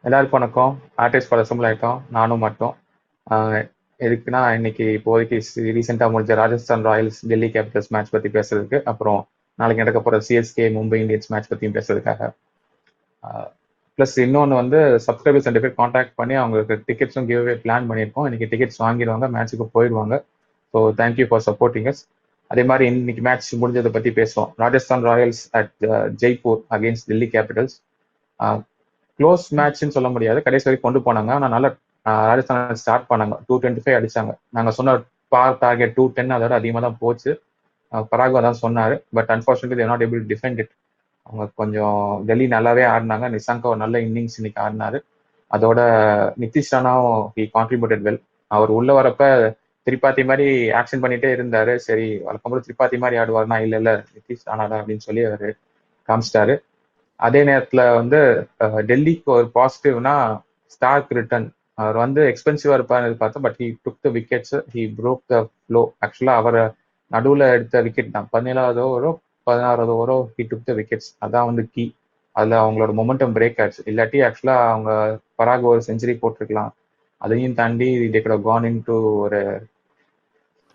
எல்லாருக்கும் வணக்கம். Artist for assemble ஆயிட்டோம். நானும் மட்டும். ஆஹ் எதுக்குன்னா இன்னைக்கு இப்போதைக்கு ரீசெண்டா முடிஞ்ச Rajasthan Royals Delhi Capitals match பத்தி பேசுறதுக்கு, அப்புறம் நாளைக்கு நடக்க போற சிஎஸ்கே மும்பை இந்தியன்ஸ் மேட்ச் பத்தியும் பேசுறதுக்காக. ப்ளஸ் இன்னொன்று வந்து சப்ஸ்கிரைபர்ஸ் ரெண்டு பேர் காண்டாக்ட் பண்ணி அவங்களுக்கு டிக்கெட்ஸும் கிவ்வே பிளான் பண்ணியிருக்கோம். இன்னைக்கு டிக்கெட்ஸ் வாங்கிடுவாங்க, மேட்ச்சுக்கு போயிடுவாங்க. So thank you for supporting us. அதே மாதிரி இன்னைக்கு மேட்ச் முடிஞ்சதை பத்தி பேசுவோம். Rajasthan Royals at Jaipur against Delhi Capitals. Close மேட்ச்னு சொல்ல முடியாது, கடைசி வரைக்கும் கொண்டு போனாங்க. ஆனால் நல்ல ராஜஸ்தான் ஸ்டார்ட் பண்ணாங்க. 225 அடிச்சாங்க. நாங்கள் சொன்ன பார் டார்கெட் 210 அதோட அதிகமாக தான் போச்சு. பராக் தான் சொன்னாரு. But unfortunately there not able defend it. அவங்க கொஞ்சம் டெல்லி நல்லாவே ஆடினாங்க. நிசாங்கா ஒரு நல்ல இன்னிங்ஸ் இன்னைக்கு ஆடினாரு. அதோட நிதிஷ் ராணாவும் ஹி கான்ட்ரிபியூட்டட் வெல். அவர் உள்ள வரப்ப திரிபாத்தி மாதிரி ஆக்ஷன் பண்ணிட்டே இருந்தாரு. சரி, வழக்கம் போல திரிபாத்தி மாதிரி ஆடுவார்னா இல்ல இல்ல நிதிஷ் ராணா தான் அப்படின்னு சொல்லி அவர் காமிச்சிட்டாரு. அதே நேரத்துல வந்து டெல்லிக்கு ஒரு பாசிட்டிவ்னா ஸ்டார்க் ரிட்டர்ன். அவர் வந்து எக்ஸ்பென்சிவா இருப்பாரு பார்த்தோம். But he took the wickets, he Broek the flow. ஆக்சுவலா அவரை நடுவுல எடுத்த விக்கெட் தான் 17வது ஓவரோ 16வது ஓவரோ ஹி டுக் த விக்கெட்ஸ். அதான் வந்து கீ. அதுல அவங்களோட மொமெண்டம் பிரேக் ஆச்சு. இல்லாட்டி ஆக்சுவலா அவங்க பராக் ஒரு செஞ்சுரி போட்டிருக்கலாம். அதையும் தாண்டி they could have gone into ஒரு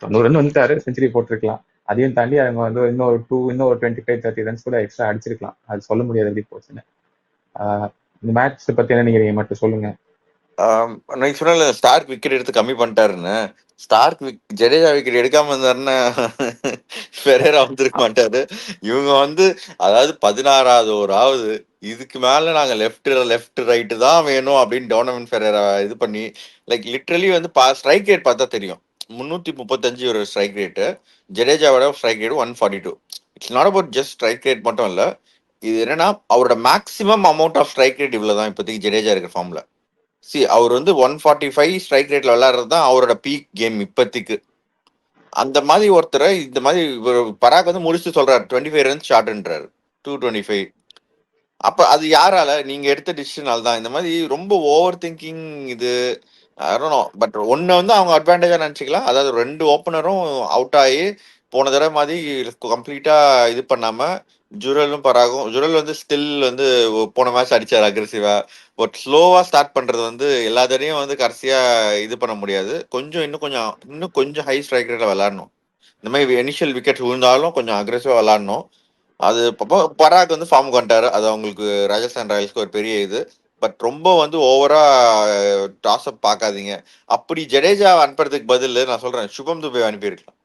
90 ரன் வந்துட்டாரு, செஞ்சுரி போட்டிருக்கலாம். அதையும் தாண்டி அவங்க வந்து இன்னொரு 25-30 ரன்ஸ் கூட எக்ஸ்ட்ரா அடிச்சிருக்கலாம். அது சொல்ல முடியாது எப்படி போச்சுன்னு. இந்த மேட்ச் பத்தி என்ன நினைக்கிறீங்க மட்டும் சொல்லுங்க. நீங்க சொன்ன ஸ்டார்க் விக்கெட் எடுத்து கம்மி பண்ணிட்டாருன்னு. ஜடேஜா விக்கெட் எடுக்காம இருந்தாருன்னா பெரேரா வந்திருக்க மாட்டாரு. இவங்க வந்து அதாவது 16வது ஓவராவது இதுக்கு மேல நாங்க லெஃப்ட் ரைட்டு தான் வேணும் அப்படின்னு டோனமெண்ட் பெரேரா இது பண்ணி லைக் லிட்ரலி வந்து ஸ்ட்ரைக் ரேட் பார்த்தா தெரியும். 335 ஒரு ஸ்ட்ரைக் ரேட்டு. ஜடேஜாவோட strike rate 142. It's not about just strike rate மட்டும் இல்ல. இது என்னன்னா அவரோட maximum amount of strike rate இவ்வளவுதான் இப்போதைக்கு ஜடேஜா இருக்கிற ஃபார்ம்ல. அவர் வந்து 145 ஸ்ட்ரைக் ரேட்ல விளையாடுறது தான் அவரோட பீக் கேம் இப்போதைக்கு. அந்த மாதிரி ஒருத்தரை இந்த மாதிரி பராக் வந்து முடிச்சு சொல்றாரு 25 ரன்ஸ் ஷார்ட்ன்றாரு 225. அப்ப அது யாரால? நீங்க எடுத்த டிசிஷனால தான். இந்த மாதிரி ரொம்ப ஓவர் திங்கிங் இது பட் ஒன்னு வந்து அவங்க அட்வான்டேஜா நினைச்சுக்கலாம். அதாவது 2 ஓப்பனரும் அவுட் ஆகி போன தடவை மாதிரி கம்ப்ளீட்டா இது பண்ணாம ஜுரல் வந்து ஸ்டில் வந்து போன மேட்ச் அடிச்சாரு அக்ரெசிவா. பட் ஸ்லோவா ஸ்டார்ட் பண்றது வந்து எல்லா தடையும் வந்து கடைசியா இது பண்ண முடியாது. இன்னும் கொஞ்சம் ஹை ஸ்ட்ரைக் ரேட்ல விளையாடணும். இந்த மாதிரி இனிஷியல் விக்கெட் விழுந்தாலும் கொஞ்சம் அக்ரெசிவா விளையாடணும். அது பராக் வந்து ஃபார்முக்கு வந்துட்டாரு. அது அவங்களுக்கு ராஜஸ்தான் ராயல்ஸ்க்கு ஒரு பெரிய இது. பட் ரொம்ப வந்து ஓவரா டாஸ் அப் பார்க்காதீங்க. அப்படி ஜடேஜா அனுப்புறதுக்கு பதில் நான் சொல்றேன் சுபம் துபே அனுப்பியிருக்கலாம்.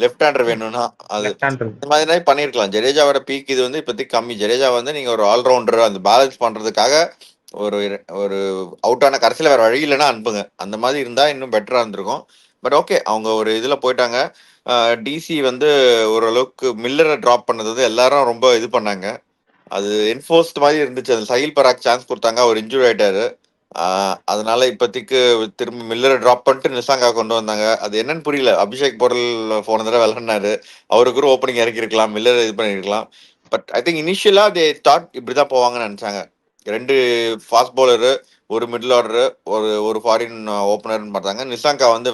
லெஃப்ட் ஹேண்டர் வேணும்னா அது இந்த மாதிரி பண்ணிருக்கலாம். ஜடேஜாவோட பீக் இது வந்து இப்போதைக்கு கம்மி. ஜடேஜா வந்து நீங்க ஒரு ஆல்ரவுண்டர் அந்த பேலன்ஸ் பண்றதுக்காக ஒரு ஒரு அவுட்டான கடைசியில் வேற வழி இல்லைன்னா அனுப்புங்க. அந்த மாதிரி இருந்தா இன்னும் பெட்டரா இருந்திருக்கும். பட் ஓகே, அவங்க ஒரு இதுல போயிட்டாங்க. டிசி வந்து ஓரளவுக்கு மில்லரை டிராப் பண்ணது வந்து எல்லாரும் ரொம்ப இது பண்ணாங்க. அது என்ஃபோர்ஸ்ட் மாதிரி இருந்துச்சு. அது சஹில் பராக் சான்ஸ் கொடுத்தாங்க, அவர் இன்ஜூரி ஆயிட்டாரு. அதனால இப்போதைக்கு திரும்ப மில்லரை டிராப் பண்ணிட்டு நிசாங்கா கொண்டு வந்தாங்க. அது என்னன்னு புரியல. அபிஷேக் பொருள் போன தடவை விளையாடினாரு, அவருக்கு ஓப்பனிங் இறக்கிருக்கலாம், மில்லர் இது பண்ணிருக்கலாம். பட் ஐ திங்க் இனிஷியலா தே ஸ்டார்ட் இப்படிதான் போவாங்கன்னு நினைச்சாங்க. 2 ஃபாஸ்ட் பவுலரு, ஒரு மிடில் ஆர்டரு, ஒரு ஃபாரின் ஓப்பனர்னு பார்த்தாங்க. நிசாங்கா வந்து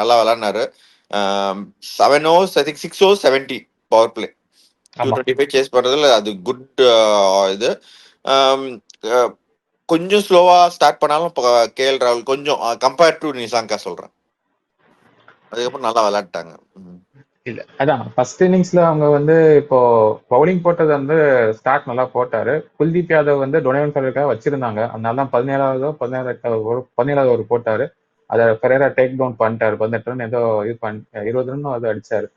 நல்லா விளையாடினாரு. 7 overs I think 6 overs 70 power play 225 chase பண்றதுல அது குட் இது. கொஞ்சம் ஸ்லோவா ஸ்டார்ட் பண்ணாலும் கேஎல் ராகுல் கொஞ்சம் கம்பேர்ட் டு நிசாங்கா சொல்றேன். அதுக்கப்புறம் நல்லா விளையாட்டாங்க. இல்ல அதான் ஃபர்ஸ்ட் இன்னிங்ஸ்ல அவங்க வந்து இப்போ பவுலிங் போட்டது வந்து ஸ்டார்ட் நல்லா போட்டாரு. குல்தீப் யாதவ் வந்து டொனேவன் ஃபெரேராக்காக வச்சிருந்தாங்க. அதனால தான் 17வது ஓவர் போட்டாரு. அதை ஃபெரேரா டேக் டவுன் பண்ணிட்டாரு. 18 ரன் ஏதோ இது 20 ரன் அது அடிச்சாரு.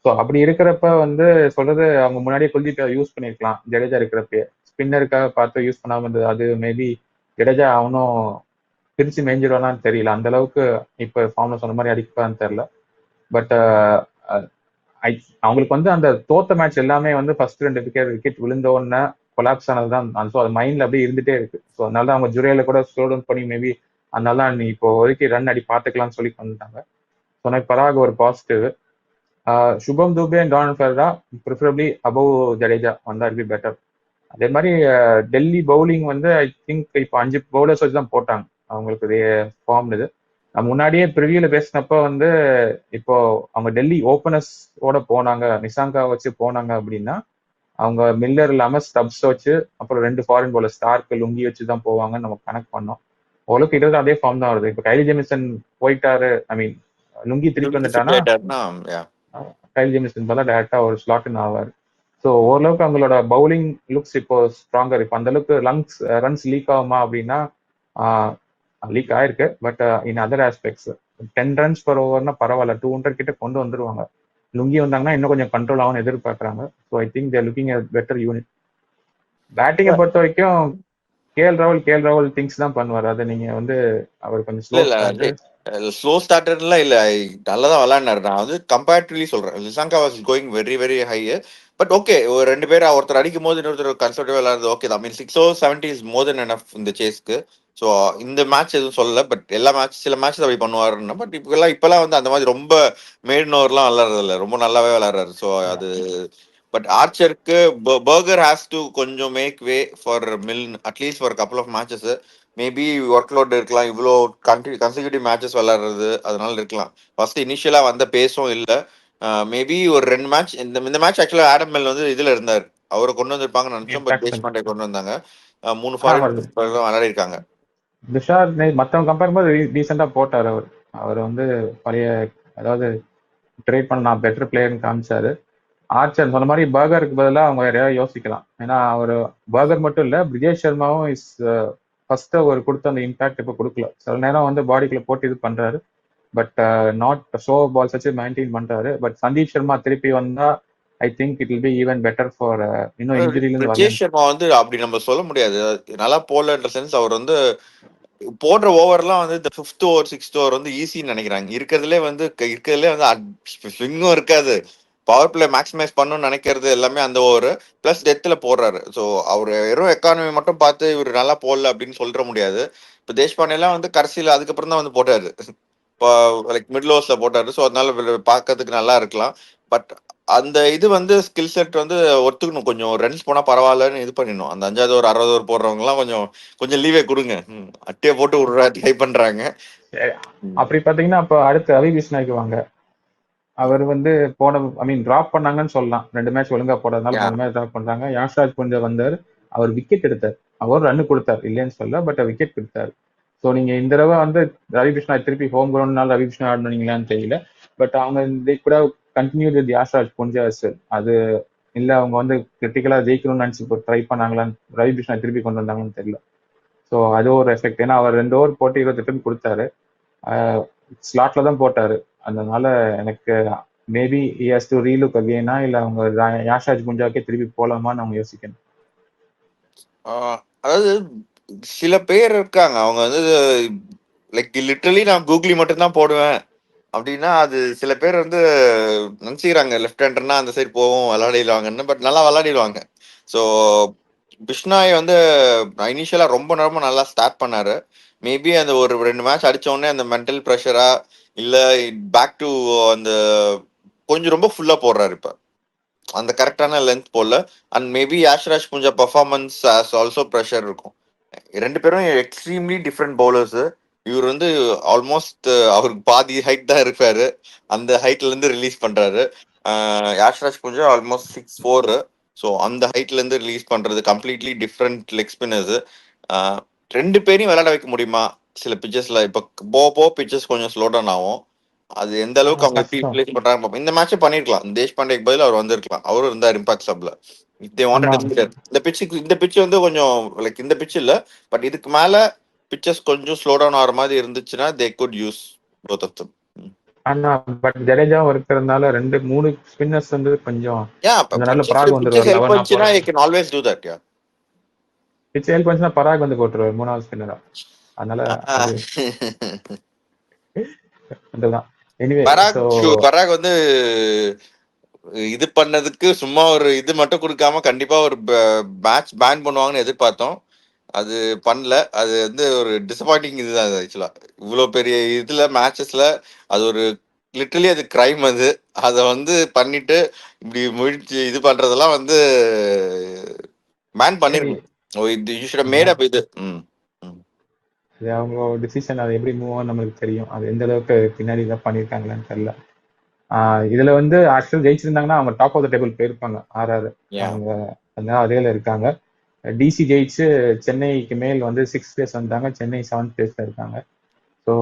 ஸோ அப்படி இருக்கிறப்ப வந்து சொல்றது அவங்க முன்னாடியே குல்தீப் யாதவ் யூஸ் பண்ணிருக்கலாம். ஜடேஜா இருக்கிறப்ப ஸ்பின்னருக்காக பார்த்து யூஸ் பண்ணாம இருந்தது. அது மேபி ஜடேஜா அவனும் பிரிச்சு மேய்ஞ்சிடுவானான்னு தெரியல. அந்த அளவுக்கு இப்ப ஃபார்ம்ல சொன்ன மாதிரி அடிப்பான்னு தெரியல. பட் அவங்களுக்கு வந்து அந்த தோத்த மேட்ச் எல்லாமே வந்து ஃபர்ஸ்ட் 2 விக்கெட் விழுந்த உடனே கொலாப்ஸ் ஆனதுதான். ஸோ அது மைண்ட்ல அப்படியே இருந்துட்டே இருக்கு. ஸோ அதனால தான் அவங்க ஜுரேல கூட ஸ்லோ டவுன் பண்ணி மேபி அதனால தான் நீ இப்போ வரைக்கும் ரன் அடி பார்த்துக்கலாம்னு சொல்லி வந்துட்டாங்க. ஸோ பராக் ஒரு positive. Shubham Dube and Don Ferreira preferably above Jadeja வந்தா பி பெட்டர். அதே மாதிரி டெல்லி பவுலிங் வந்து ஐ திங்க் இப்போ 5 பவுலர்ஸ் வச்சு தான் போட்டாங்க. அவங்களுக்கு ஃபார்ம் இது முன்னாடியே ப்ரிவியூல பேசினப்ப வந்து இப்போ அவங்க டெல்லி ஓபனர்ஸ் ஓட போனாங்க, நிசாங்கா வச்சு போனாங்க அப்படின்னா அவங்க மில்லர் இல்லாம ஸ்டப்ஸ் வச்சு அப்புறம் 2 ஃபாரின் பவுலர் ஸ்டார்க்கு லுங்கி வச்சு தான் போவாங்கன்னு நம்ம கனெக்ட் பண்ணோம். ஓரளவுக்கு கிட்டத்தட்ட அதே ஃபார்ம் தான் வருது. இப்போ கைலி ஜெமிசன் போயிட்டாரு, ஐ மீன் லுங்கி திருப்பி லுங்கி ஃபிட் வந்துட்டானா ஆயிட்டாருன்னா கைலி ஜெமிசன் பதிலா டேரக்டா ஒரு ஸ்லாட் இன் ஆவார். ஸோ ஓரளவுக்கு அவங்களோட பவுலிங் லுக்ஸ் இப்போ ஸ்ட்ராங்கர். இப்போ அந்த அளவுக்கு ரன்ஸ் லீக் ஆகுமா அப்படின்னா லீக் ஆயிருக்கு. But in other aspects 10 runs per ஓவர்னா பரவாயில்ல, 200 கிட்ட கொண்டு வந்துருவாங்க. லுங்கி வந்தாங்கன்னா இன்னும் கொஞ்சம் கண்ட்ரோல் ஆகும்னு எதிர்பார்க்குறாங்க. So I think they're looking a better unit. பேட்டிங்கை பொறுத்த வரைக்கும் கேஎல் ராகுல் திங்ஸ் தான் பண்ணுவார். அதை நீங்க வந்து அவர் கொஞ்சம் இல்ல ஸ்லோ இல்ல ஸ்டார்ட். ஸ்லோ ஸ்டார்டர்லாம் இல்ல, நல்லா தான் விளையாடினாரு. நான் வந்து கம்பேரிட்டிவ்லி சொல்றேன், லிசாங்கா was going very very high. But okay, ஒரு 2 பேர் ஒருத்தர் அடிக்கும் போது இன்னொருத்தர் கன்சர்வேட்டிவ் விளையாடுறது ஓகே தான். ஐ மீன் 6 or 70 is more then enough இந்த சேஸ்க்கு. ஸோ இந்த மேட்ச் எதுவும் சொல்லல, பட் எல்லா சில மேட்ச் அப்படி பண்ணுவாருன்னா. பட் இப்பெல்லாம் வந்து அந்த மாதிரி ரொம்ப மேடன் ஓவர்லாம் விளையாடுறது இல்லை, ரொம்ப நல்லாவே விளையாடுறாரு. ஸோ அது பட் ஆர்ச்சருக்கு பர்கர் ஹேஸ் டு கொஞ்சம் make way for mill at least for couple of matches. Maybe work load இருக்கலாம், இவ்வளோ கன்சிக்யூட்டிவ் மேட்சஸ் விளையாடுறது, அதனால இருக்கலாம். ஃபர்ஸ்ட் இனிஷியலா வந்த பேஸும் இல்லை. மேபி ஒரு 2 மேட்ச், இந்த மேட்ச் ஆக்சுவலா ஆடம் மில் வந்து இதுல இருந்தார், அவரை கொண்டு வந்திருப்பாங்கன்னு நினைச்சோம். பட் தேஷ்பாண்டே கொண்டு வந்தாங்க. 3 ஃபாரின் விளையாடி இருக்காங்க. துஷார் மற்றவங்க கம்பேர் போது டீசெண்டாக போட்டார். அவர் வந்து பழைய, அதாவது ட்ரேட் பண்ண நான் பெட்டர் பிளேயர்னு காமிச்சாரு. ஆர்ச்சர் சொன்ன மாதிரி பர்கருக்கு பதிலாக அவங்க யாரையாவது யோசிக்கலாம். ஏன்னா அவர் பர்கர் மட்டும் இல்லை, பிரிஜேஷ் சர்மாவும் இஸ் ஃபர்ஸ்ட் ஒரு கொடுத்த அந்த இம்பாக்ட் இப்போ கொடுக்கல. சில நேரம் வந்து பாடிக்குள்ள போட்டு இது பண்றாரு, பட் நாட் ஷோ பால்ஸ் வச்சு மெயின்டைன் பண்றாரு. பட் சந்தீப் சர்மா திருப்பி வந்தா I think it will be even better for இன்னும் இன்ஜுரியிலிருந்து வரல. பிரிஜேஷ் சர்மா வந்து அப்படி நம்ம சொல்ல முடியாது, நல்லா போலன்ற சென்ஸ். அவர் வந்து போடுற ஓவர்லாம் வந்து இந்த 5th ஓவர் 6th ஓவர் வந்து ஈஸின்னு நினைக்கிறாங்க. இருக்கிறதுலே வந்து ஸ்விங்கும் இருக்காது, பவர் பிளே மேக்ஸிமைஸ் பண்ணணும்னு நினைக்கிறது எல்லாமே அந்த ஓவர் பிளஸ் டெத்துல போடுறாரு. ஸோ அவர் வெறும் எக்கானமி மட்டும் பார்த்து இவர் நல்லா போடல அப்படின்னு சொல்ற முடியாது. இப்போ தேஷ்பாண்டேலாம் வந்து கடைசியில் அதுக்கப்புறம் தான் வந்து போட்டாரு, இப்போ லைக் மிடில் ஓவர்ஸ்ல போட்டாரு. ஸோ அதனால பார்க்கறதுக்கு நல்லா இருக்கலாம். பட் அந்த இது வந்து ஸ்கில் செட் வந்து ஒத்துக்கணும். கொஞ்சம் ரன்ஸ் போனா பரவாயில்லன்னு இது பண்ணிடணும். அந்த 5வது ஓவர் 6வது ஓவர் போடுறவங்க எல்லாம் கொஞ்சம் கொஞ்சம் லீவே கொடுங்க. அட்டையை போட்டு விடுறா ட்ரை பண்றாங்க. அப்படி பாத்தீங்கன்னா அப்ப அடுத்து ரவி பிஷ்னாய்க்கு வாங்க. அவர் வந்து ஐ மீன் டிராப் பண்ணாங்கன்னு சொல்லலாம். 2 மேட்ச் ஒழுங்கா போடுறதுனால 3 மேட்ச் டிராப் பண்றாங்க. யாஷ்ராஜ் கொஞ்சம் வந்தார், அவர் விக்கெட் எடுத்தார், அவர் ரன் கொடுத்தார் இல்லைன்னு சொல்ல, பட் விக்கெட் கொடுத்தாரு. ஸோ நீங்க இந்த தடவை வந்து ரவி பிஷ்ணா திருப்பி ஹோம் கிரவுண்ட்னால ரவி பிஷ்ணா ஆடணுங்களான்னு தெரியல. பட் அவங்க கூட கண்டினியூ வித் யாஷ்ராஜ் புஞ்சஸ். அது இல்ல அவங்க வந்து கிரிட்டிக்கலா ஜெயிக்கணும்னு நினைச்சு ட்ரை பண்ணாங்களான்னு, ரவி பிஷ்ணா திருப்பி கொண்டு வந்தாங்கன்னு தெரியல. ஸோ அது ஒரு எஃபெக்ட். ஏன்னா அவர் 2 ஓவர் போட்டு 28 ரன் கொடுத்தாரு, ஸ்லாட்ல தான் போட்டாரு. அதனால எனக்கு மேபி ஹஸ் டு ரீலுக் அகெயினா இல்ல அவங்க யாஷாஜ் புஞ்சாக்கே திருப்பி போலாமான்னு அவங்க யோசிக்கணும். அதாவது சில பேர் இருக்காங்க, அவங்க வந்து லைக் லிட்டரலி நான் கூகுளி மட்டும் தான் போடுவேன் அப்படின்னா, அது சில பேர் வந்து நினைச்சுக்கிறாங்க லெஃப்ட் ஹேண்டர்னா அந்த சைடு போவோம் விளையாடிடுவாங்கன்னு. பட் நல்லா விளையாடிடுவாங்க. ஸோ பிஷ்னாய் வந்து இனிஷியலா ரொம்ப நேரமா நல்லா ஸ்டார்ட் பண்ணாரு. மேபி அந்த ஒரு 2 மேட்ச் அடிச்ச உடனே அந்த மென்டல் ப்ரெஷரா இல்ல பேக் டு அந்த கொஞ்சம் ரொம்ப ஃபுல்லா போடுறாரு இப்ப, அந்த கரெக்டான லென்த் போடல. அண்ட் மேபி யாஷ்ராஜ் கொஞ்சம் பர்ஃபார்மன்ஸ் ஆல்சோ ப்ரெஷர் இருக்கும். 2 பேரும் எக்ஸ்ட்ரீம்லி டிஃப்ரெண்ட் பவுலர்ஸ். இவர் வந்து ஆல்மோஸ்ட் அவருக்கு பாதி ஹைட் தான் இருப்பாரு, அந்த ஹைட்ல இருந்து ரிலீஸ் பண்றாரு. யாஷ்ராஜ் கொஞ்சம் ஆல்மோஸ்ட் 6'4". ஸோ அந்த ஹைட்ல இருந்து ரிலீஸ் பண்றது கம்ப்ளீட்லி டிஃப்ரெண்ட் லெக் ஸ்பின்னர்ஸ். 2 பேரையும் விளையாட வைக்க முடியுமா சில பிச்சஸ்ல? இப்ப போக பிச்சஸ் கொஞ்சம் ஸ்லோ டவுன் ஆகும். அது எந்த அளவுக்கு அவங்க எப்படி ரிப்ளேஸ் பண்றாங்க பார்ப்போம். இந்த மேட்சே பண்ணிருக்கலாம், தேஷ்பாண்டேக்கு பதில் அவர் வந்திருக்கலாம், அவரும் இருந்தார் இம்பாக்ட் சப்ல. இந்த பிட்ச் வந்து கொஞ்சம் லைக் இந்த பிட்ச் இல்ல, பட் இதுக்கு மேல பிச்சஸ் கொஞ்சம் ஸ்லோ டவுன் ஆகிற மாதிரி இருந்துச்சுன்னா they could use both of them. ஆனா பட் ஜடேஜாவும் இருக்கிறதுனால 2-3 ஸ்பின்னர்ஸ் வந்து கொஞ்சம் நல்ல பராக் பிச்சஸ் ஹெல்ப் வந்துருவார். பண்ணிச்சுன்னா you can always do that. Pitch help பண்ணிச்சுன்னா பராக் வந்து போட்டுருவார் 3வது ஸ்பின்னரா. அதனால அது அதுதான். எனிவே பராக் வந்து இது பண்ணதுக்கு சும்மா ஒரு இது மட்டும் கொடுக்காம கண்டிப்பா ஒரு மேட்ச் பேன் பண்ணுவாங்கன்னு எதிர்பார்த்தோம். அது பண்ணல. அது வந்து ஒரு டிசப்பாயிண்டிங் இதுதான் ஆக்சுவலா. இவ்வளவு பெரிய இதுல மேட்சஸ்ல அது ஒரு லிட்டரலி அது கிரைம். அது அதை வந்து பண்ணிட்டு இப்படி முழிச்சு இது பண்றதெல்லாம் வந்து பேன் பண்ணிருக்கணும். இது அவங்க டிசிஷன் அது எப்படி மூவ் ஆகும் நம்மளுக்கு தெரியும். அது எந்த அளவுக்கு பின்னாடி தான் பண்ணியிருக்காங்களான்னு தெரியல. இதுல வந்து ஆக்சுவல் ஜெயிச்சிருந்தாங்கன்னா அவங்க டாப் ஆஃப் த டேபிள் போயிருப்பாங்க ஆர்ஆர். யா அவங்க அதனால அதேல இருக்காங்க. டிசி ஜெயிச்சு சென்னைக்கு மேல் வந்து 6th பிளேஸ் வந்தாங்க. சென்னை 7th பிளேஸ்ல இருக்காங்க. ஸோ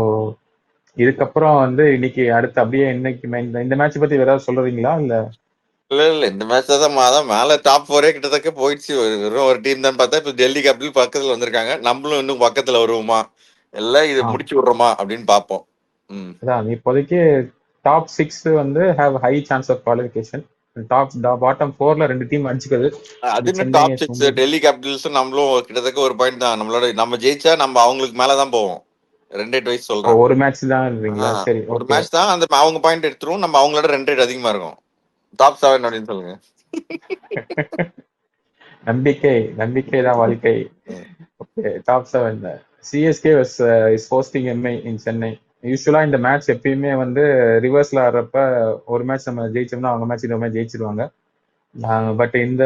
இதுக்கப்புறம் வந்து இன்னைக்கு அடுத்து அப்படியே இன்னைக்கு இந்த மேட்ச் பத்தி வேற ஏதாவது சொல்றீங்களா இல்ல? இல்ல இல்ல இந்த மேட்ச் தான் மேல டாப் 4 கிட்டத்தட்ட போயிடுச்சு. வெறும் ஒரு டீம் தான் பார்த்தா இப்ப டெல்லி கேபிட்டல் பக்கத்துல வந்திருக்காங்க. நம்மளும் இன்னும் பக்கத்துல வருவோமா, எல்லாம் இதை ஆ, முடிச்சு விடுறோமா அப்படின்னு பார்ப்போம். அதான் இப்போதைக்கு டாப் 6 வந்து have high chance of qualification. Bottom 4ல 2 டீம் அடிச்சுக்குது. அது இது இன்னும் சென்னை, டாப் 6 மும்பை. டெல்லி கேபிட்டல்ஸும் நம்மளும் கிட்டத்தட்ட ஒரு பாயிண்ட் தான். நம்ம ஜெயிச்சா நம்ம அவங்களுக்கு மேலதான் போவோம். 2 வயசு சொல்றேன். ஒரு மேட்ச் தான் இருக்கீங்களா? சரி, ஒரு ஓகே. மேட்ச் தான் அந்த அவங்க பாயிண்ட் எடுத்துருவோம். நம்ம அவங்களோட 2 அதிகமா இருக்கும். டாப் 7 அப்படின்னு சொல்லுங்க. நம்பிக்கை தான் வாழ்க்கை. Okay, top 7 CSK is hosting MI in Chennai. யூஸ்வலா இந்த மேட்ச் எப்பயுமே வந்து ரிவர்ஸ்ல ஆடுறப்ப ஒரு மேட்ச் நம்ம ஜெயிச்சோம்னா அவங்க மேட்ச் இந்த மாதிரி ஜெயிச்சிருவாங்க. பட் இந்த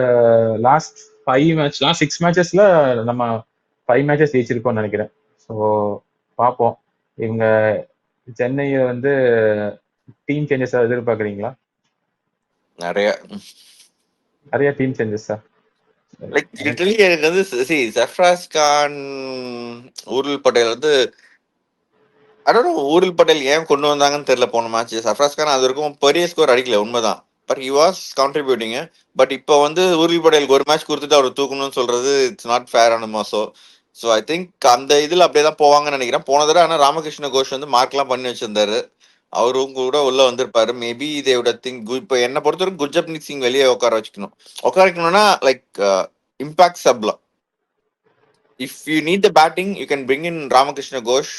லாஸ்ட் 6 மேட்சஸ்ல நம்ம 5 மேட்சஸ் ஜெயிச்சிருக்கோம்னு நினைக்கிறேன். ஸோ பார்ப்போம். இவங்க சென்னையை வந்து டீம் சேஞ்சஸ் எதிர்பார்க்குறீங்களா? நிறைய டீம் சேஞ்சஸா? லைக் லிட்டரலி எனக்கு வந்து சர்ஃப்ராஸ் கான், ஊர்ல் பட்டேல் வந்து ஊர்ல் பட்டேல் ஏன் கொண்டு வந்தாங்கன்னு தெரியல. போன மேட்ச் சர்ஃப்ராஸ் கான் அது வரைக்கும் பெரிய ஸ்கோர் அடிக்கல, உண்மைதான். But he was contributing. But இப்போ வந்து ஊர்ல் பட்டேலுக்கு ஒரு மேட்ச் கொடுத்துட்டு அவர் தூக்கணும்னு சொல்றது இட்ஸ் நாட் ஃபேர் ஆன மாசோ. ஸோ ஐ திங்க் அந்த இதுல அப்படியே தான் போவாங்கன்னு நினைக்கிறேன். போன தடவை ஆனால் ராமகிருஷ்ண கோஷ் வந்து மார்க்லாம் பண்ணி வச்சிருந்தாரு. அவரும் கூட உள்ள வந்திருப்பாரு. மேபி இதோட திங்க் இப்போ என்ன பொறுத்தவரைக்கும் குர்ஜப்னீத் சிங் வெளியே உட்கார வைக்கணும்னா லைக் இம்பாக்ட் சப்ல. If you need the batting you can bring in Ramakrishna Ghosh.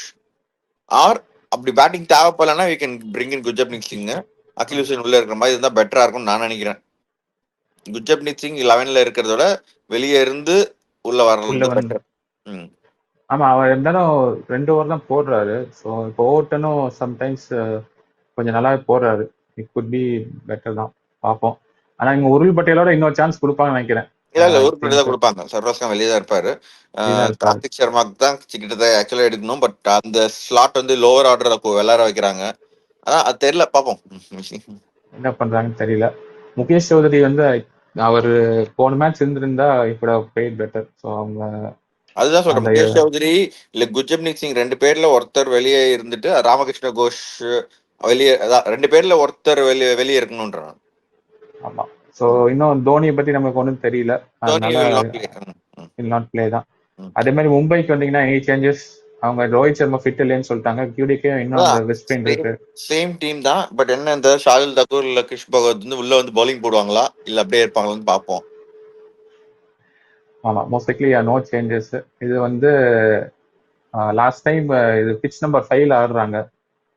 Or அப்படி பேட்டிங் தேவைப்படலன்னா you can bring in Gurjapneet Singh. Akeal Hosein உள்ள இருக்கிற மாதிரி இருந்தா பெட்டரா இருக்கும்னு நான் நினைக்கிறேன். குர்ஜப்னீத் சிங் 11ல இருக்கிறதோட வெளியே இருந்து உள்ள வர்றது பெட்டர். ஆமா, அவர் இருந்தாலும் 2 ஓவர் தான் போடுறாரு. ஸோ இப்போ ஓவர்டனும் சம்டைம்ஸ் கொஞ்சம் நல்லாவே போடுறாரு. இட் குட் பி பெட்டர் தான். பார்ப்போம். ஆனா இவங்க உருள் பட்டேலோட இன்னொரு சான்ஸ் கொடுப்பாங்கன்னு நினைக்கிறேன். இல்ல ஐ ஒரு பிளேயர் தான் திங்க் கொடுப்பாங்க. சர்வராஜ் கான் வெளியே தான் இருப்பாரு. இதுதான் இருப்பாரு. கார்த்திக் சர்மாக்கு தான் கிட்டத்தட்ட ஆக்சுவலா எடுக்கணும். பட் அந்த ஸ்லாட் வந்து லோவர் ஆர்டர் விளையாட வைக்கிறாங்க. அதான் அது தெரியல, பார்ப்போம் என்ன பண்றாங்கன்னு தெரியல. முகேஷ் சௌத்ரி வந்து அவர் போன மேட்ச் இருந்திருந்தா இப்போட பிளேட் பெட்டர். ஸோ அவங்க அதுதான் சொல்றேன். முகேஷ் சௌத்ரி இல்ல குர்ஜப்னீத் சிங் 2 பேர்ல ஒருத்தர் வெளியே இருந்துட்டு ராமகிருஷ்ண கோஷ் வெளியே, அதான் 2 பேர்ல ஒருத்தர் வெளியே இருக்கணும்ன்றான். ஆமா. ஸோ இன்னும் தோனியை பத்தி நமக்கு ஒன்றும் தெரியல. அதனால நாட் பிளே தான். அதே மாதிரி மும்பைக்கு வந்தீங்கன்னா எனி சேஞ்சஸ்? அவங்க ரோஹித் சர்மா ஃபிட் இல்லைன்னு சொல்லிட்டாங்க. கியூடிக்கே இன்னும் அந்த வெஸ்ட் பெயின் இருக்கு. சேம் டீம் தான். பட் என்ன இந்த ஷார்துல் தாக்கூர் இல்ல கிஷ் பகவத் வந்து உள்ள வந்து பவுலிங் போடுவாங்களா இல்ல அப்படியே இருப்பாங்களான்னு பார்ப்போம். ஆமா, மோஸ்ட்லி நோ சேஞ்சஸ். இது வந்து லாஸ்ட் டைம் இது பிச் நம்பர் 5ல ஆடுறாங்க.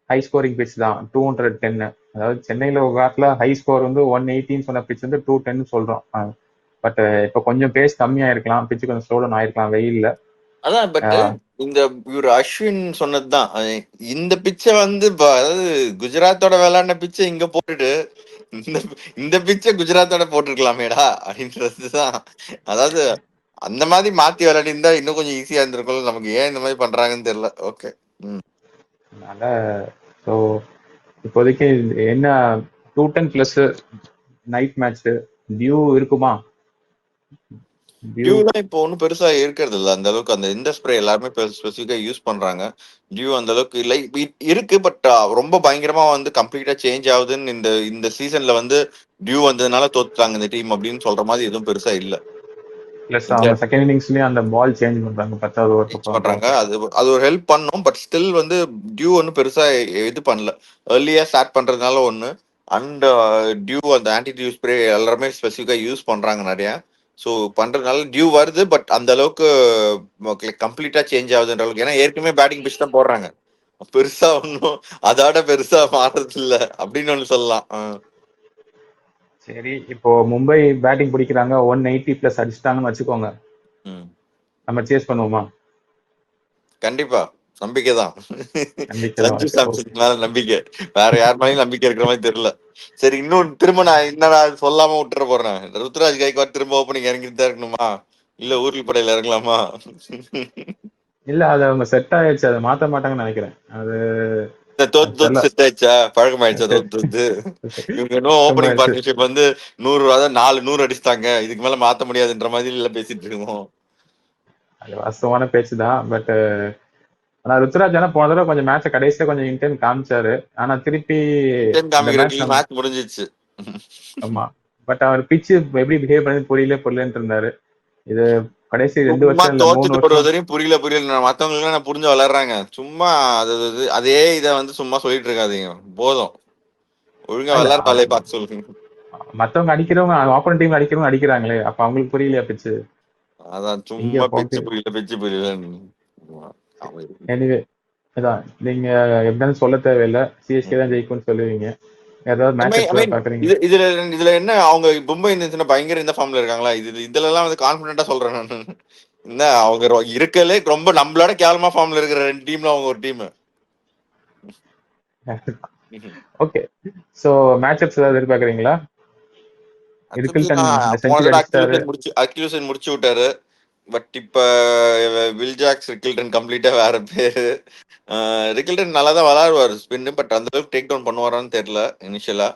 ஹை ஸ்கோரிங் பிச் தான், 210. அதாவது சென்னையில ஒரு காலத்துல ஹை ஸ்கோர் வந்து 180 சொன்ன பிச் வந்து 210 சொல்றோம். பட் இப்போ கொஞ்சம் பேஸ் கம்மியா இருக்கலாம், பிச்சு கொஞ்சம் ஸ்லோடன் ஆயிருக்கலாம் வெயில்ல. அதான் பட் இந்த இவர் அஸ்வின் சொன்னதுதான், இந்த பிச்சை வந்து அதாவது குஜராத்தோட விளையாடின பிச்சை இங்க போட்டுட்டு இந்த பிச்சை குஜராத்தோட போட்டிருக்கலாமேடா அப்படின்றதுதான். அதாவது அந்த மாதிரி மாத்தி விளையாடி இருந்தா இன்னும் கொஞ்சம் ஈஸியா இருந்திருக்கும். நமக்கு ஏன் இந்த மாதிரி பண்றாங்கன்னு தெரியல. ஓகே. அதனால ஸோ இப்போதைக்கு என்ன 210 பிளஸ் நைட் மேட்ச் டியூ இருக்குமா? டியூலாம் இப்போ ஒன்றும் பெருசா இருக்கிறது இல்லை அந்த அளவுக்கு. அந்த இந்த ஸ்ப்ரே எல்லாருமே ஸ்பெசிஃபிக்கா யூஸ் பண்றாங்க. டியூ அந்த அளவுக்கு இல்லை இருக்கு. பட் ரொம்ப பயங்கரமா வந்து கம்ப்ளீட்டா சேஞ்ச் ஆகுதுன்னு இந்த இந்த சீசன்ல வந்து டியூ வந்ததுனால தோத்துட்டாங்க இந்த டீம் அப்படின்னு சொல்ற மாதிரி எதுவும் பெருசா இல்லை. பிளஸ் அவங்க செகண்ட் இன்னிங்ஸ்லயே அந்த பால் சேஞ்ச் பண்றாங்க 10வது ஓவர் பண்றாங்க. அது ஒரு ஹெல்ப் பண்ணும். பட் ஸ்டில் வந்து டியூ ஒன்றும் பெருசா இது பண்ணல. ஏர்லியா ஸ்டார்ட் பண்றதுனால ஒண்ணு. அண்ட் டியூ அந்த ஆன்டி டியூ ஸ்ப்ரே எல்லாருமே ஸ்பெசிஃபிக்கா யூஸ் பண்றாங்க நிறைய. ஸோ பண்றதுனால டியூ வருது. பட் அந்த அளவுக்கு கம்ப்ளீட்டா சேஞ்ச் ஆகுதுன்ற அளவுக்கு. ஏன்னா ஏற்கனவே பேட்டிங் பிச் தான் போடுறாங்க. பெருசா ஒன்றும் அதோட பெருசா மாறுறது இல்லை அப்படின்னு ஒன்று சொல்லலாம். சரி, இப்போ மும்பை பேட்டிங் பிடிக்கிறாங்க, 180 பிளஸ் அடிச்சிட்டாங்கன்னு வச்சுக்கோங்க. நம்ம சேஸ் பண்ணுவோமா? கண்டிப்பா, நம்பிக்கை தான். சஞ்சு சாம்சன் மேல நம்பிக்கை, வேற யார் மேலேயும் நம்பிக்கை இருக்கிற மாதிரி தெரியல. சரி, இன்னும் திரும்ப நான் என்னடா சொல்லாம விட்டுற போறேன். ருத்ராஜ் கைக்வாட் திரும்ப ஓப்பனிங் இறங்கிட்டு தான் இருக்கணுமா இல்ல ஊர்லி படையில இறங்கலாமா? இல்ல, அது அவங்க செட் ஆயிடுச்சு, அதை மாத்த மாட்டாங்கன்னு நினைக்கிறேன். அது தோத்து தோத்து தெரியல. செட் ஆயிடுச்சா, பழக்கமாயிடுச்சா தோத்து தோத்து. இவங்க இன்னும் ஓப்பனிங் சுத்தமாயிருச்சு. பார்ட்னர்ஷிப் வந்து 100 அதாவது 400 அடிச்சிட்டாங்க, இதுக்கு மேல மாத்த முடியாதுன்ற மாதிரி எல்லாம் பேசிட்டு இருக்கோம். அது வாஸ்தவமான பேச்சு தான். பட் ஆனா ருத்ராஜ் ஆனா போன தடவை கொஞ்சம் மேட்ச கடைசியா கொஞ்சம் இன்டென்ட் காமிச்சாரு. ஆனா திருப்பி இன்டென்ட் இந்த மேட்ச் காமிக்கிறதுக்குள்ள மேட்ச் முடிஞ்சிச்சு. ஆமா. பட் அவர் பிச்சு எப்படி பிஹேவ் பண்ணி புரியலன்ட்டு இருந்தாரு. இது கடைசி 2 சும்மா வருஷம் இல்ல 3 தோத்துட்டு வருஷம். வரையும் புரியல புரியல, மத்தவங்களுக்கு நான் புரிஞ்சு வளர்றாங்க. சும்மா அதே இதை வந்து சும்மா சொல்லிட்டு இருக்காதீங்க, போதும். ஒழுங்கா இல்ல விளாட்ற வேலையை பார்க்க சொல்லுங்க. மத்தவங்க அடிக்கிறவங்க ஆப்போனன்ட் டீம் அடிக்கிறவங்க அடிக்கிறாங்களே, அப்ப அவங்களுக்கு புரியலையா பிச்சு? அதான் எங்க சும்மா போங்க. பிச்சு புரியல. எனிவே அதான் நீங்க எப்படின்னு சொல்ல தேவையில்லை. சிஎஸ்கே தான் ஜெயிக்கும்னு சொல்லுவீங்க. ஏதாவது மேட்சப்ஸ் ஏதாவது பாக்குறீங்க? இதுல என்ன, அவங்க மும்பை இந்தியன்ஸ் பயங்கர இந்த ஃபார்ம்ல இருக்காங்களா, இதுல எல்லாம் வந்து கான்பிடண்டா சொல்றேன் நான். என்ன அவங்க இருக்கலே ரொம்ப நம்மளோட கேவலமா ஃபார்ம்ல இருக்கிற 2 டீம்ல அவங்க ஒரு டீம். ஓகே. சோ மேட்சப்ஸ் ஏதாவது எதிர்பார்க்கறீங்களா? இந்த போன செஞ்சுரி தடவை அடிச்சிட்டாரு. அக்யூசன் முடிச்சு விட்டாரு. பட் இப்ப வில்ஜாக்ஸ் ரிக்கில்டன் கம்ப்ளீட்டா வேற பேரு. ரிக்கில்டன் நல்லா தான் விளையாடுவார் ஸ்பின், பட் அந்த அளவுக்கு டேக் டவுன் பண்ணுவாரான்னு தெரியல இனிஷியலா.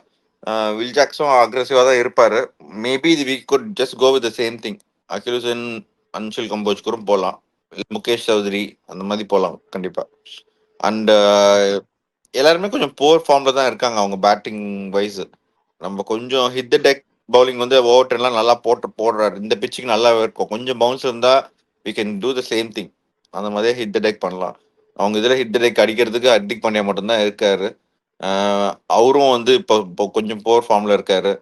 வில்ஜாக்ஸும் அக்ரெசிவா தான் இருப்பாரு. Maybe we could just go with the same thing. அக்யூசன் அன்ஷில் கம்போஜ் கூட போகலாம், முகேஷ் சௌத்ரி அந்த மாதிரி போகலாம் கண்டிப்பா. அண்ட் எல்லாருமே கொஞ்சம் போர் ஃபார்ம்ல தான் இருக்காங்க அவங்க பேட்டிங் வைஸ். நம்ம கொஞ்சம் ஹிட் த டெக் பவுலிங் வந்து ஓவர் எல்லாம் நல்லா போடுறாரு. இந்த பிச்சுக்கு நல்லா இருக்கும், கொஞ்சம் பவுன்ஸ் இருந்தா we can do the same thing. அந்த மாதிரியே ஹிட் த டெக் பண்ணலாம். அவங்க இதுல ஹிட் த டெக் அடிக்கிறதுக்கு ஹர்திக் பாண்டியா மட்டும்தான் இருக்காரு. அவரும் வந்து இப்போ கொஞ்சம் போர் ஃபார்ம்ல இருக்காரு.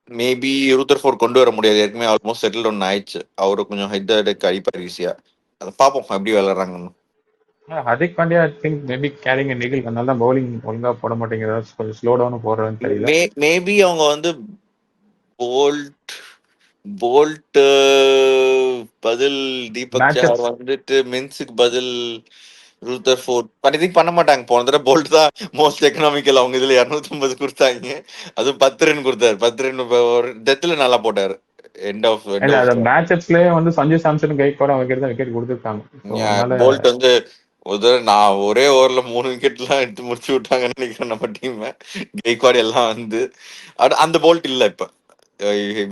மேபி ரூதர்ஃபோர்ட் கொண்டு வர முடியாது, ஏற்கனவே ஆல்மோஸ்ட் செட்டில் ஒன்று ஆயிடுச்சு. அவரு கொஞ்சம் ஹிட் த டெக் அடிப்பார் ஈஸியா. அதை பார்ப்போம் எப்படி விளையாடுறாங்கன்னு. Hardik Pandya I think maybe carrying Nikhil, அதனால தான் பவுலிங் ஒழுங்கா போட மாட்டேங்கிறதா, கொஞ்சம் ஸ்லோ டவுன் போடுறதுன்னு தெரியல. மேபி அவங்க வந்து போல்ட் போல்ட் பதில் தீபக் சஹர் மேட்சப்ஸ் வந்துட்டு மின்ஸுக்கு பதில் ரூதர்ஃபோர்ட் பண்ண மாட்டாங்க. போன தடவை போல்ட் தான் மோஸ்ட் எக்கனாமிக்கல். அவங்க இதுல 250 கொடுத்தாங்க, அதுவும் 10 ரன் கொடுத்தாரு. 10 ரன் ஒரு டெத்ல நல்லா போட்டாரு. எண்ட் ஆஃப் இல்ல அந்த மேட்சப்ஸ்லயே வந்து சஞ்சு சாம்சன் கைக்கோட விக்கெட் தான் விக்கெட் கொடுத்துருக்காங்க. ஸோ அதனால போல்ட் வந்து நான் ஒரே ஓவர்ல 3 விக்கெட் எல்லாம் எடுத்து முடிச்சு விட்டாங்கன்னு நினைக்கிறேன் நம்ம டீம். கெய்க்வாட் எல்லாம் வந்து அந்த போல்ட் இல்ல இப்ப.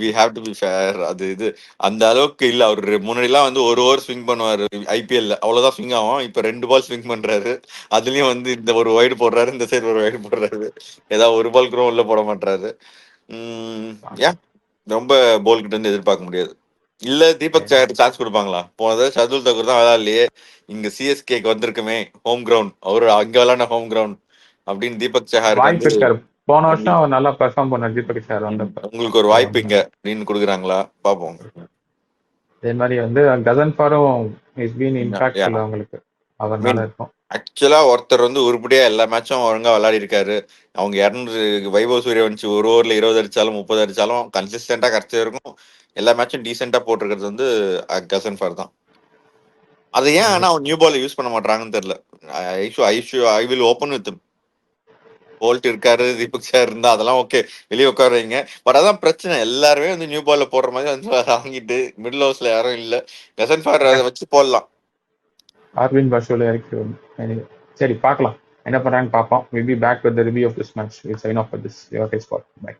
We have to be fair. அது இது அந்த அளவுக்கு இல்ல. அவரு முன்னாடிலாம் வந்து ஒரு ஓவர் ஸ்விங் பண்ணுவாரு ஐபிஎல்ல, அவ்வளவுதான் ஸ்விங் ஆகும். இப்ப 2 பால் ஸ்விங் பண்றாரு. அதுலயும் வந்து இந்த ஒரு வைடு போடுறாரு, இந்த சைடு ஒரு வைடு போடுறாரு. ஏதாவது ஒரு பால் கூட உள்ள போட மாட்டாரு. ஏன் ரொம்ப போல் கிட்ட இருந்து எதிர்பார்க்க முடியாது. இல்ல தீபக் சஹர் சான்ஸ் கொடுப்பாங்களா? போனது ஷர்துல் தக்கூர் தான் விளையாடலையே, இங்க சிஎஸ்கேக்கு வந்திருக்குமே ஹோம் கிரவுண்ட், அவரு அங்க விளையாட ஹோம் கிரவுண்ட் அப்படின்னு தீபக் சஹாருக்கு வாய்ப்பு வந்து இருக்காரு. போன வருஷம் அவர் நல்லா பெர்ஃபார்ம் பண்ணார் தீபக் சார் வந்தப்ப. உங்களுக்கு ஒரு வாய்ப்பு இங்க அப்படின்னு கொடுக்குறாங்களா பாப்போம். அதே மாதிரி வந்து கசன்ஃபாரும் இஸ் பீன் இம்பாக்ட்ஃபுல் அவங்களுக்கு, அவர்னால இருக்கும். ஆக்சுவலா ஒருத்தர் வந்து உருப்படியா எல்லா மேட்சும் ஒழுங்கா விளையாடி இருக்காரு. அவங்க 200 வைபவ் சூரியவன்சி ஒரு ஓவர்ல 20 அடிச்சாலும் 30 அடிச்சாலும் கன்சிஸ்டன்டா கிடைச்சா இருக்கும். எல்லா மேட்சும் டீசென்டா போட்டிருக்கிறது வந்து கசன்ஃபார் தான். அது ஏன் ஆனா அவன் நியூ பால் யூஸ் பண்ண மாட்டாங்கன்னு தெரியல. I will open with Boult இருக்காரு, தீபக் சார் இருந்தா அதெல்லாம் ஓகே, வெளியே உட்காருவீங்க. பட் அதான் பிரச்சனை, எல்லாருமே வந்து நியூ பால்ல போடுற மாதிரி வந்து வாங்கிட்டு மிடில் ஹவுஸ்ல யாரும் இல்ல. கசன்ஃபார் அதை வச்சு போடலாம். ஆர்வின் பர்ஷோல இறக்கி. சரி பார்க்கலாம் என்ன பண்றாங்கன்னு பார்ப்போம். Will be back with the review of this match. Will sign off with this your spot. By.